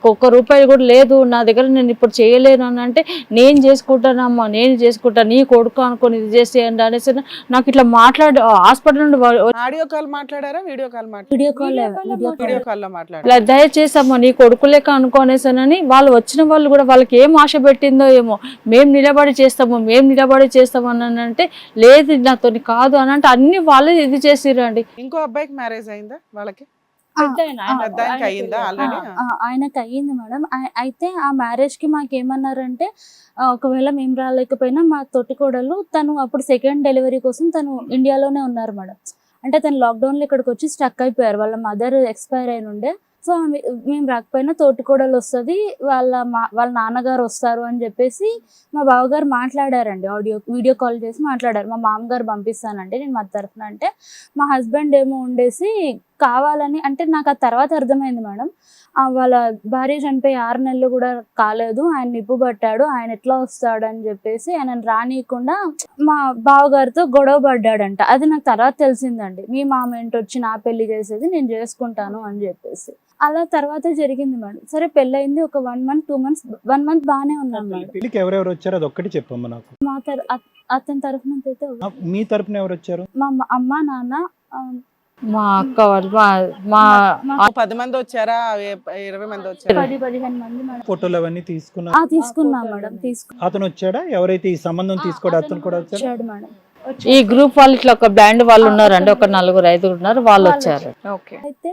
ఒక్క రూపాయి కూడా లేదు నా దగ్గర, నేను ఇప్పుడు చేయలేను అని అంటే, నేను చేసుకుంటానమ్మా, నేను చేసుకుంటా, నీ కొడుకు అనుకొని ఇది చేసేయండి అనేసి నాకు ఇట్లా మాట్లాడి హాస్పిటల్ నుండి ఆడియో కాల్ మాట్లాడారా, video call video call video call లో మాట్లాడారు. దయచేసి అమ్మ నీ కొడుకు లెక్క అనుకోనేసానని వాళ్ళు వచ్చిన వాళ్ళు కూడా వాళ్ళకి ఏం ఆశ పెట్టిందో ఏమో, మేము నిలబడి చేస్తాము అని అంటే, లేదు నాతో కాదు అని అంటే అన్ని వాళ్ళే ఇది చేసిరండి. ఇంకో అబ్బాయికి మ్యారేజ్ అయిందా వాళ్ళకి? ఆయనకి అయ్యింది మేడం. అయితే ఆ మ్యారేజ్ కి మాకేమన్నారంటే, ఒకవేళ మేము రాలేకపోయినా మా తోటి కోడలు తను అప్పుడు సెకండ్ డెలివరీ కోసం తను ఇండియాలోనే ఉన్నారు మేడం. అంటే తను లాక్డౌన్ లో ఇక్కడికి వచ్చి స్టక్ అయిపోయారు, వాళ్ళ మదర్ ఎక్స్పైర్ అయిన ఉండే. సో మేము రాకపోయినా తోటి కోడలు వస్తుంది, వాళ్ళ నాన్నగారు వస్తారు అని చెప్పేసి మా బావగారు మాట్లాడారండి. వీడియో కాల్ చేసి మాట్లాడారు. మా మామగారు పంపిస్తానంటే నేను మా తరఫున అంటే, మా హస్బెండ్ ఏమో ఉండేసి కావాలని అంటే, నాకు ఆ తర్వాత అర్థమైంది మేడం, వాళ్ళ భార్య చనిపోయి 6 నెలలు కూడా కాలేదు, ఆయన నిప్పు పట్టాడు, ఆయన ఎట్లా వస్తాడు అని చెప్పేసి ఆయన రానియకుండా మా బావగారితో గొడవ పడ్డాడంట. అది నాకు తర్వాత తెలిసిందండి. మీ మామ ఏంటి వచ్చి నా పెళ్లి చేసేది, నేను చేసుకుంటాను అని చెప్పేసి. అలా తర్వాత జరిగింది మేడం. సరే పెళ్ళయింది, ఒక 1 month 2 months 1 month బాగానే ఉన్నాం మేడం. పెళ్ళికి ఎవరెవరు వచ్చారు అది ఒక్కటి చెప్పమ్మా నాకు. మా అతని తరఫున అయితే మీ తరఫున ఎవరు వచ్చారు? మా అమ్మ నాన్న, మా అక్క వాళ్ళు, మా 10 మంది వచ్చారా, 20 మంది వచ్చారా? 10-15 మంది మేడం. ఫోటోలు అవన్నీ తీసుకున్నా? తీసుకున్నాం మేడం. అతను వచ్చాడా? ఎవరైతే ఈ సంబంధం తీసుకోవడం అతను కూడా వచ్చాడు మేడం. ఈ గ్రూప్ వాళ్ళు ఇట్లా ఒక బ్యాండ్ వాళ్ళు ఉన్నారండి, ఒక 4-5 ఉన్నారు, వాళ్ళు వచ్చారు. అయితే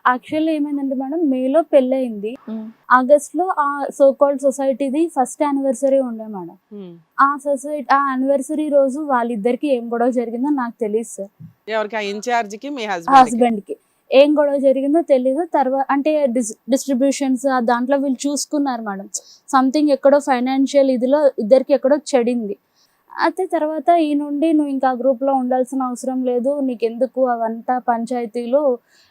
యాక్చువల్లీ ఏమైందంటే మేడం, మేలో పెళ్ళయింది, ఆగస్ట్ లో ఆ సో కాల్డ్ సొసైటీది ఫస్ట్ యానివర్సరీ ఉండే మేడం. ఆ యానివర్సరీ రోజు వాళ్ళిద్దరికి ఏం గొడవ జరిగిందో నాకు తెలియదు సార్. ఎవరికి? ఆ ఇన్ఛార్జ్ కి, మీ హస్బెండ్ కి ఏం గొడవ జరిగిందో తెలీదు. తర్వాత అంటే డిస్ట్రిబ్యూషన్స్ దాంట్లో వీళ్ళు చూసుకున్నారు మేడం, సంథింగ్ ఎక్కడో ఫైనాన్షియల్ ఇదిలో ఇద్దరికి ఎక్కడో చెడింది. అయితే తర్వాత ఈ నుండి నువ్వు ఇంకా గ్రూప్ లో ఉండాల్సిన అవసరం లేదు, నీకెందుకు అవంతా పంచాయతీలు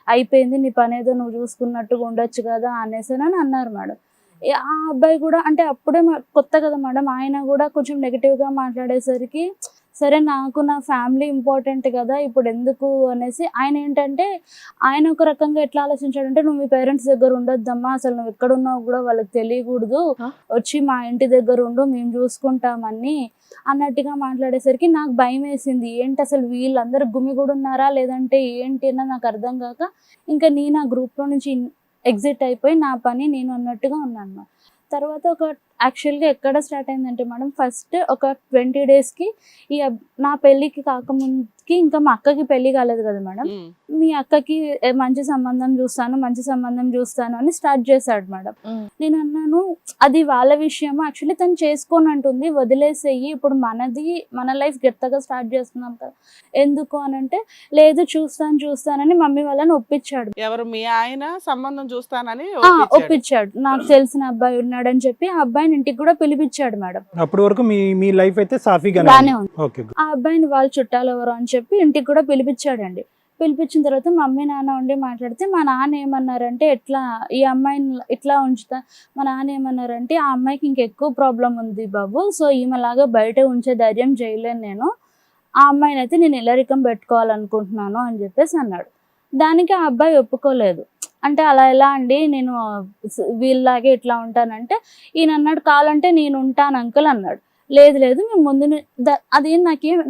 అయిపోయింది, నీ పని ఏదో నువ్వు చూసుకున్నట్టుగా ఉండొచ్చు కదా అనేసి అని అన్నారు మేడం. ఆ అబ్బాయి కూడా అంటే అప్పుడే కొత్త కదా మేడం, ఆయన కూడా కొంచెం నెగిటివ్ గా మాట్లాడేసరికి, సరే నాకు నా ఫ్యామిలీ ఇంపార్టెంట్ కదా ఇప్పుడు ఎందుకు అనేసి ఆయన ఏంటంటే, ఆయన ఒక రకంగా ఎట్లా ఆలోచించాడంటే, నువ్వు మీ పేరెంట్స్ దగ్గర ఉండొద్దమ్మా, అసలు నువ్వు ఎక్కడున్నావు కూడా వాళ్ళకి తెలియకూడదు, వచ్చి మా ఇంటి దగ్గర ఉండు, మేము చూసుకుంటామని అన్నట్టుగా మాట్లాడేసరికి నాకు భయం వేసింది. ఏంటి అసలు వీళ్ళందరూ గుమిగూడు ఉన్నారా లేదంటే ఏంటి అన్న నాకు అర్థం కాక, ఇంకా నేను ఆ గ్రూప్ లో నుంచి ఎగ్జిట్ అయిపోయి నా పని నేను అన్నట్టుగా ఉన్నాను. తర్వాత యాక్చువల్గా ఎక్కడ స్టార్ట్ అయిందంటే మేడం, ఫస్ట్ ఒక 20 days కి నా పెళ్ళికి కాకముందుకి ఇంకా మా అక్కకి పెళ్లి కాలేదు కదా మేడం, మీ అక్కకి మంచి సంబంధం చూస్తాను అని స్టార్ట్ చేశాడు మేడం. నేను అన్నాను అది వాళ్ళ విషయము, యాక్చువల్లీ తను చేసుకోని అంటుంది, వదిలేసేయి, ఇప్పుడు మన లైఫ్ గెత్తగా స్టార్ట్ చేస్తున్నాం కదా ఎందుకు అని అంటే, లేదు చూస్తానని మమ్మీ వాళ్ళని ఒప్పించాడు. ఎవరు? మీ ఆయన సంబంధం చూస్తానని ఒప్పించాడు. నాకు తెలిసిన అబ్బాయి ఉన్నాడని చెప్పి ఆ అబ్బాయిని ఇంటికి కూడా పిలిపించాడు మేడం. అప్పటి వరకు మీ లైఫ్ అయితే సాఫీగానే ఉంది. ఆ అబ్బాయిని వాళ్ళ చుట్టాలు ఎవరు అని చెప్పి ఇంటికి కూడా పిలిపించాడండి. పిలిపించిన తర్వాత మమ్మీ నాన్న ఉండి మాట్లాడితే, మా నాన్న ఏమన్నారంటే, ఎట్లా ఈ అమ్మాయిని ఇట్లా ఉంచుతా, మా నాన్న ఏమన్నారంటే, ఆ అమ్మాయికి ఇంకెక్కువ ప్రాబ్లం ఉంది బాబు, సో ఈమెలాగా బయట ఉంచే ధైర్యం చేయలేను నేను, ఆ అమ్మాయిని అయితే నేను ఇల్లరికం పెట్టుకోవాలనుకుంటున్నాను అని చెప్పేసి అన్నాడు. దానికి ఆ అబ్బాయి ఒప్పుకోలేదు. అంటే అలా ఎలా అండి, నేను వీళ్ళలాగే ఇట్లా ఉంటానంటే, ఈయన అన్నాడు, కావాలంటే నేను ఉంటాను అంకుల్ అన్నాడు. లేదు మేము ముందు అదేం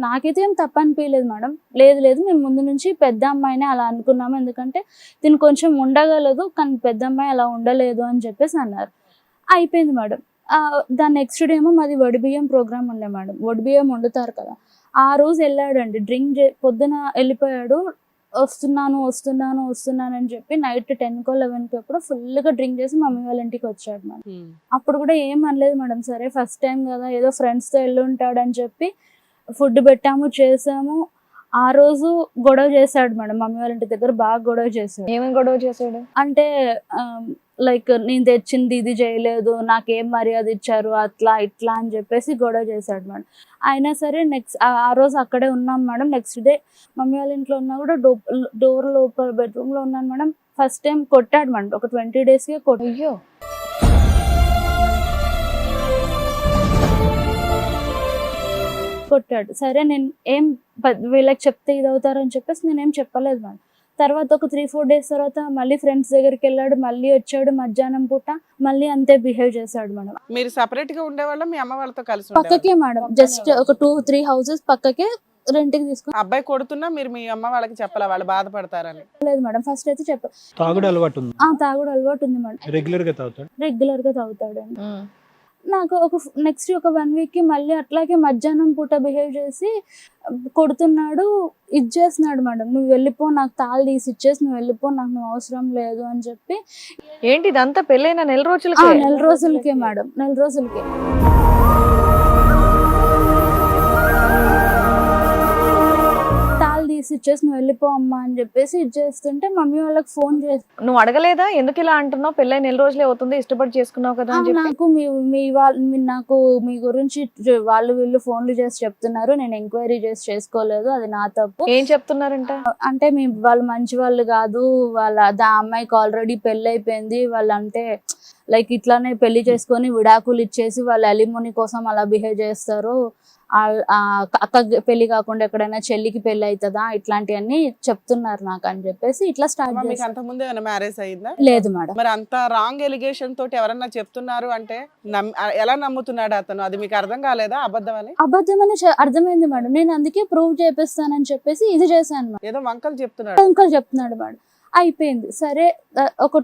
నాకైతే ఏం తప్ప అనిపించలేదు మేడం. లేదు మేము ముందు నుంచి పెద్ద అమ్మాయినే అలా అనుకున్నాము, ఎందుకంటే దీన్ని కొంచెం ఉండగలదు కానీ పెద్ద అమ్మాయి అలా ఉండలేదు అని చెప్పేసి అన్నారు. అయిపోయింది మేడం. దాని నెక్స్ట్ డే ఏమో మాది వడిబియ్యం ప్రోగ్రామ్ ఉండే మేడం, వడిబియ్యం వండుతారు కదా, ఆ రోజు వెళ్ళాడండి, పొద్దున వెళ్ళిపోయాడు, వస్తున్నాను అని చెప్పి నైట్ 10 11 అప్పుడు ఫుల్గా డ్రింక్ చేసి మమ్మీ వాళ్ళ ఇంటికి వచ్చాడు మేడం. అప్పుడు కూడా ఏం అనలేదు మేడం, సరే ఫస్ట్ టైం కదా ఏదో ఫ్రెండ్స్తో వెళ్ళి ఉంటాడు అని చెప్పి ఫుడ్ పెట్టాము, చేసాము. ఆ రోజు గొడవ చేశాడు మేడం, మమ్మీ వాళ్ళ ఇంటి దగ్గర బాగా గొడవ చేశాడు. ఏమేమి గొడవ చేశాడు అంటే, లైక్ నేను తెచ్చింది ఇది చేయలేదు, నాకేం మర్యాద ఇచ్చారు, అట్లా ఇట్లా అని చెప్పేసి గొడవ చేశాడు మేడం. అయినా సరే ఆ రోజు అక్కడే ఉన్నాం మేడం. నెక్స్ట్ డే మమ్మీ వాళ్ళ ఇంట్లో ఉన్నా కూడా డోర్ లోపల బెడ్రూమ్ లో ఉన్నాను మేడం. ఫస్ట్ టైం కొట్టాడు మేడం, ఒక 20 days కే కొట్టాడు. సరే నేను ఏం వీళ్ళకి చెప్తే ఇది అవుతారని చెప్పేసి నేనేం చెప్పలేదు మేడం. తర్వాత ఒక 3-4 డేస్ తర్వాత మళ్ళీ ఫ్రెండ్స్ దగ్గరికి వెళ్ళాడు, మళ్ళీ వచ్చాడు మధ్యాహ్నం పూట, మళ్ళీ అంతే బిహేవ్ చేశాడు మేడం. మీరు సెపరేట్ గా ఉండేవాళ్ళ మీ అమ్మ వాళ్ళతో కలిసి ఉండేవాళ్ళా? పక్కకే మేడం, జస్ట్ ఒక 2-3 హౌసెస్ పక్కకే రెంట్కి తీసుకుని. అబ్బాయి కొడుతున్నా మీరు మీ అమ్మ వాళ్ళకి చెప్పాలా వాళ్ళు బాధపడతారని? లేదు మేడం, ఫస్ట్ అయితే చెప్ప తాగుడు అలవాటు ఉంది, తాగుడు అలవాటు ఉంది మేడం, రెగ్యులర్ గా తాగుతాడు. రెగ్యులర్ గా తాగుతాడండి. నాకు నెక్స్ట్ ఒక 1 వీక్ కి మళ్ళీ అట్లాగే మధ్యాహ్నం పూట బిహేవ్ చేసి కొడుతున్నాడు, ఇది చేస్తున్నాడు మేడం. నువ్వు వెళ్ళిపో, నాకు తాళి తీసి ఇచ్చేసి నువ్వు వెళ్ళిపో, నాకు నువ్వు అవసరం లేదు అని చెప్పి. ఏంటి ఇదంతా పెళ్ళైన నెల రోజులకి? నెల రోజులకే మేడం, నెల రోజులకే. తాళి తీసి ఇచ్చేసి నువ్వు వెళ్ళిపో అమ్మా అని చెప్పేసి ఇది చేస్తుంటే మమ్మీ వాళ్ళకి ఫోన్ చేసి, నువ్వు అడగలేదా ఎందుకు ఇలా అంటున్నావు, పెళ్ళై నెల రోజులే అవుతుంది, ఇష్టపడి చేసుకున్నావు కదా అని చెప్పి? నాకు నాకు మీ గురించి వాళ్ళు వీళ్ళు ఫోన్లు చేసి చెప్తున్నారు, నేను ఎంక్వైరీ చేసి చేసుకోలేదు, అది నా తప్పు. ఏం చెప్తున్నారంట? అంటే వాళ్ళు మంచి వాళ్ళు కాదు, అమ్మాయికి ఆల్రెడీ పెళ్ళి అయిపోయింది, వాళ్ళు అంటే లైక్ ఇట్లానే పెళ్లి చేసుకొని విడాకులు ఇచ్చేసి వాళ్ళు అలిమోని కోసం అలా బిహేవ్ చేస్తారు, అక్క పెళ్లి కాకుండా ఎక్కడైనా చెల్లికి పెళ్లి అవుతుందా, ఇట్లాంటివన్నీ చెప్తున్నారు నాకు అని చెప్పేసి ఇట్లా స్టార్ట్ మీకు చేసి. అంత ముందే ఏమైనా మ్యారేజ్ అయిందా? లేదు మేడం. మరి అంత రాంగ్ ఎలిగేషన్ తోటి ఎవరన్నా చెప్తున్నారు అంటే ఎలా నమ్ముతున్నాడు అతను? అది మీకు అర్థం కాలేదా అబద్ధం అని? అబద్ధం అని అర్థమైంది మేడం, నేను అందుకే ప్రూవ్ చేపిస్తానని చెప్పేసి ఇది చేశాను మేడం. ఏదో వంకలు చెప్తున్నాడు. అంకల్ చెప్తున్నాడు మేడం. అయిపోయింది సరే, ఒక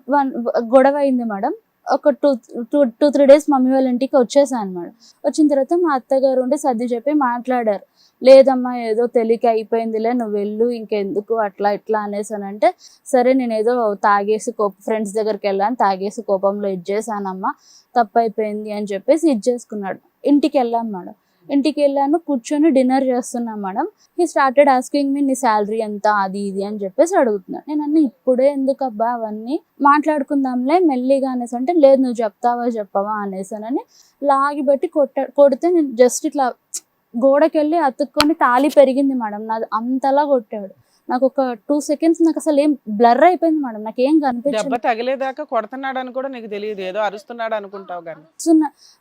గొడవ అయింది మేడం. ఒక 2-3 డేస్ మమ్మీ వాళ్ళ ఇంటికి వచ్చేసాను మేడం. వచ్చిన తర్వాత మా అత్తగారు ఉండి సర్ది చెప్పి మాట్లాడారు, లేదమ్మా ఏదో తెలియక అయిపోయిందిలే, నువ్వు వెళ్ళు, ఇంకెందుకు అట్లా ఇట్లా అనేసానంటే, సరే నేను ఏదో తాగేసి ఫ్రెండ్స్ దగ్గరికి వెళ్ళాను, తాగేసి కోపంలో ఇచ్చేసానమ్మా, తప్పు అయిపోయింది అని చెప్పేసి ఇచ్చేసుకున్నాడు. ఇంటికి వెళ్ళాను మేడం. ఇంటికి వెళ్ళాను, కూర్చొని డిన్నర్ చేస్తున్నాను madam. He started asking me నీ శాలరీ ఎంత, అది ఇది అని చెప్పేసి అడుగుతున్నాను. నేను అన్నీ ఇప్పుడే ఎందుకు అబ్బా అవన్నీ, మాట్లాడుకుందాంలే మెల్లిగా అనేసి అంటే, లేదు నువ్వు చెప్తావా చెప్పవా అనేసానని లాగి పెట్టి కొడితే నేను జస్ట్ ఇట్లా గోడకెళ్ళి అతుక్కొని తాళి పెరిగింది మేడం, నాది అంతలా కొట్టాడు. నాకు ఒక 2 సెకండ్స్ నాకు అసలు ఏం బ్లర్ అయిపోయింది మేడం, నాకు ఏం కనిపించలేదు. దెబ్బ తగిలేదాకా కొడుతున్నాడు అని కూడా నీకు తెలియదు, ఏదో అరుస్తున్నాడు అనుకుంటావు కానీ.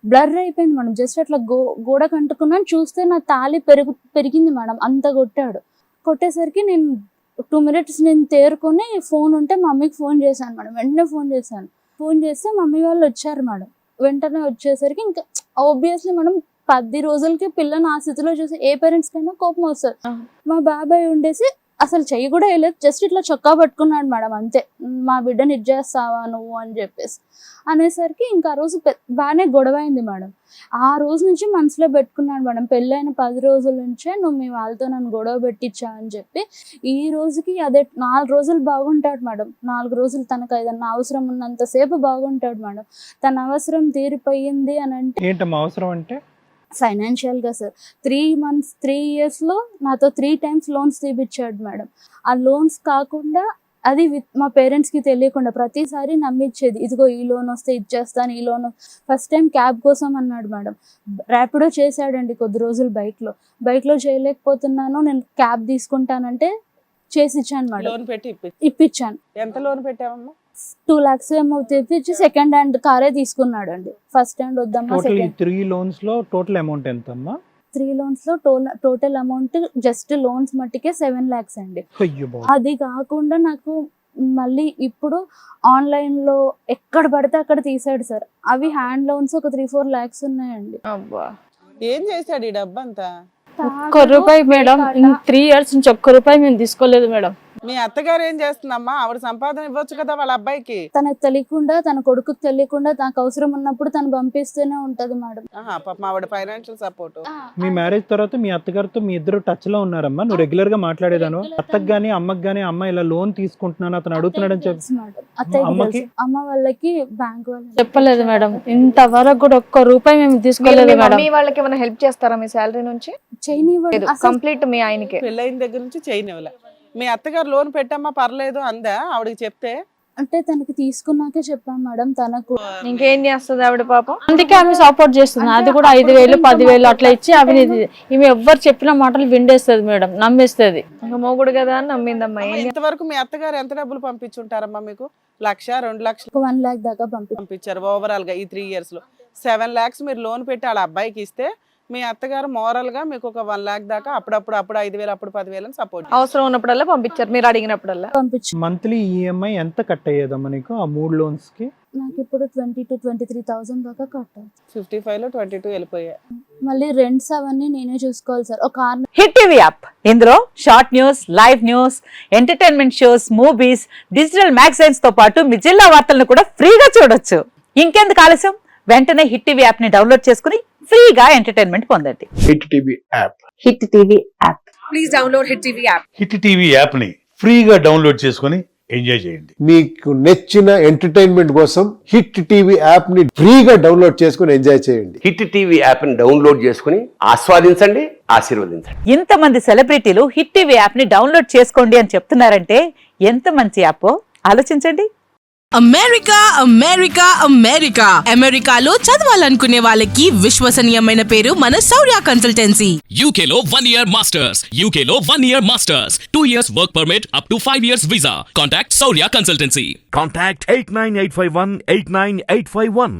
బ్లర్ అయిపోయింది మేడం, జస్ట్ అట్లా గోడ కంటుకున్నాను, చూస్తే నా తాళి పెరిగింది మేడం, అంత కొట్టాడు. కొట్టేసరికి నేను 2 minutes నేను తేరుకొని ఫోన్ ఉంటే మమ్మీకి ఫోన్ చేశాను మేడం. వెంటనే ఫోన్ చేస్తే మమ్మీ వాళ్ళు వచ్చారు మేడం. వెంటనే వచ్చేసరికి ఇంకా ఆబ్వియస్లీ మేడం 10 రోజులకి పిల్లని ఆ స్థితిలో చూసి ఏ పేరెంట్స్ కైనా కోపం వస్తుంది. మా బాబాయ్ ఉండేసి అసలు చెయ్యి కూడా వేయలేదు, జస్ట్ ఇట్లా చొక్కా పట్టుకున్నాడు మేడం, అంతే. మా బిడ్డని ఇచ్చేస్తావా నువ్వు అని చెప్పేసి అనేసరికి ఇంకా ఆ రోజు బాగానే గొడవ అయింది మేడం. ఆ రోజు నుంచి మనసులో పెట్టుకున్నాడు మేడం, పెళ్ళైన 10 రోజుల నుంచే నువ్వు మీ వాళ్ళతో నన్ను గొడవ పెట్టించా అని చెప్పి. ఈ రోజుకి అదే 4 రోజులు బాగుంటాడు మేడం, 4 రోజులు తనకు ఏదన్నా అవసరం ఉన్నంతసేపు బాగుంటాడు మేడం. తన అవసరం తీరిపోయింది అని అంటే, ఏంటమ్మా అవసరం అంటే? ఫైనాన్షియల్ గా సార్ 3 years లో నాతో 3 times లోన్స్ తీపిచ్చాడు మేడం. ఆ లోన్స్ కాకుండా అది మా పేరెంట్స్ కి తెలియకుండా ప్రతిసారి నమ్మించేది, ఇదిగో ఈ లోన్ వస్తే ఇచ్చేస్తాను, ఈ లోన్. ఫస్ట్ టైం క్యాబ్ కోసం అన్నాడు మేడం, ర్యాపిడో చేశాడండి కొద్ది రోజులు, బైక్ లో చేయలేకపోతున్నాను, నేను క్యాబ్ తీసుకుంటానంటే చేసి ఇచ్చాను మేడం. లోన్ పెట్టి ఇప్పించాను. ఎంత లోన్ పెట్టావమ్మా? 2 lakhs ఏమో తెప్పించి సెకండ్ హ్యాండ్ కారే తీసుకున్నాడు అండి. ఫస్ట్ హ్యాండ్ వద్దమ్మా. 3 loans లో టోటల్ అమౌంట్ ఎంత అమ్మా? 3 loans లో టోటల్ అమౌంట్ జస్ట్ లోన్స్ మట్టికే 7 lakhs అండి. అది కాకుండా నాకు మళ్ళీ ఇప్పుడు ఆన్లైన్ లో ఎక్కడ పడితే అక్కడ తీసాడు సార్. అవి హ్యాండ్ లోన్స్ ఒక 3-4 lakhs ఉన్నాయండి. ఏం చేశాడు ఈ డబ్బంతా? ఒక్క రూపాయి మేడం, 3 years నుంచి ఒక్క రూపాయి మేము తీసుకోలేదు మేడం. మీ అత్తగారు ఏం చేస్తుందమ్మా? ఆవిడ సంపాదన ఇవ్వచ్చు కదా వాళ్ళ అబ్బాయికి. తనకు తెలియకుండా, తన కొడుకుకి తెలియకుండా, నాకు అవసరం ఉన్నప్పుడు తను పంపిస్తూనే ఉంటది మేడం. పాపం ఆవిడ ఫైనాన్షియల్ సపోర్ట్. మీ మ్యారేజ్ తర్వాత మీ అత్తగారితో మీ ఇద్దరు టచ్ లో ఉన్నారమ్మా? నువ్వు రెగ్యులర్ గా మాట్లాడేదాను అత్తకు గానీ అమ్మకి గానీ, అమ్మ ఇలా లోన్ తీసుకుంటున్నాను అతను అడుగుతున్నాడు అని చెప్పి అత్తయ్యకి అమ్మ వాళ్ళకి బ్యాంక్ వాళ్ళు చెప్పలేదు మేడం, ఇంతవరకు కూడా ఒక్క రూపాయి మేము తీసుకోలేదు మేడం. మీ వాళ్ళకి ఏమైనా హెల్ప్ చేస్తారా మీ శాలరీ నుంచి? చేయనివ్వడు కంప్లీట్ మీ ఆయనకి. పెళ్ళైన దగ్గర నుంచి చేయనివ్వలే. మీ అత్తగారు లోన్ పెట్టమ్మా పర్లేదు అందా ఆవిడకి చెప్తే? అంటే తనకి తీసుకున్నాకే చెప్పాం మేడం. తనకు ఇంకేం చేస్తుంది ఆవిడ పాపం? అందుకే ఆమె సపోర్ట్ చేస్తుంది. అది కూడా 5,000 10,000 అట్లా ఇచ్చి ఆమె ఈమె ఎవ్వరు చెప్పిన మాటలు విండేస్తుంది మేడం, నమ్మేస్తుంది. ఇంకా మొగుడు కదా అని నమ్మిందమ్మా. ఇంతవరకు మీ అత్తగారు ఎంత డబ్బులు పంపించుంటారమ్మా మీకు? 1,00,000-2 లక్షలు 1 lakh దాకా పంపించారు ఓవరాల్ గా ఈ 3 years లో. 7 lakhs మీరు లోన్ పెట్టి వాళ్ళ అబ్బాయికి ఇస్తే మీ అత్తగారు మోరల్ గా మీకు ఒక 1 lakh దాకా అప్పుడు 5,000 అప్పుడు 10,000 అని సపోర్ట్ అవసరం ఉన్నప్పుడల్లా పంపించారు మీరు అడిగినప్పుడల్లా. పంపించు. మంత్లీ ఈఎంఐ ఎంత కట్ అయ్యేదమ్మా నీకు ఆ 3 లోన్స్ కి? నాకు ఇప్పుడు 20,000-23,000 దాకా కట్టాలి. 55 లో 22 వెళ్ళిపోయాయి. మళ్ళీ రెంట్స్ అవన్నీ నేనే చూసుకోవాలి సార్. ఒక 6 హిట్ టీవీ యాప్ ఇందులో short news, live news, entertainment shows, movies, digital magazines తో పాటు మీ జిల్లా వార్తలను కూడా ఫ్రీగా చూడొచ్చు. ఇంకెందుకు ఆలస్యం, వెంటనే హిట్ టీవీ యాప్ ని డౌన్లోడ్ చేసుకుని ఫ్రీగా ఎంటర్టైన్మెంట్ పొందండి. Hit TV app. Hit TV app. Hit TV యాప్ని ఫ్రీగా డౌన్లోడ్ చేసుకొని ఎంజాయ్ చేయండి. మీకు నచ్చిన ఎంటర్టైన్మెంట్ కోసం హిట్ టీవీ యాప్ ని ఫ్రీగా డౌన్లోడ్ చేసుకుని ఎంజాయ్ చేయండి. హిట్ టీవీ యాప్ ని డౌన్లోడ్ చేసుకుని ఆస్వాదించండి, ఆశీర్వదించండి. ఇంతమంది సెలబ్రిటీలు హిట్ టీవీ యాప్ ని డౌన్లోడ్ చేసుకోండి అని చెప్తున్నారంటే ఎంత మంచి యాప్ ఆలోచించండి. అమెరికా అమెరికా అమెరికా అమెరికాలో చదవాలనుకునే వాళ్ళకి విశ్వసనీయమైన పేరు మన శౌర్య కన్సల్టెన్సీ. UK లో 1 year masters. UK లో 1 year masters. 2 years work permit up to 5 years visa. Contact Saurya Consultancy. Contact 89851 89851.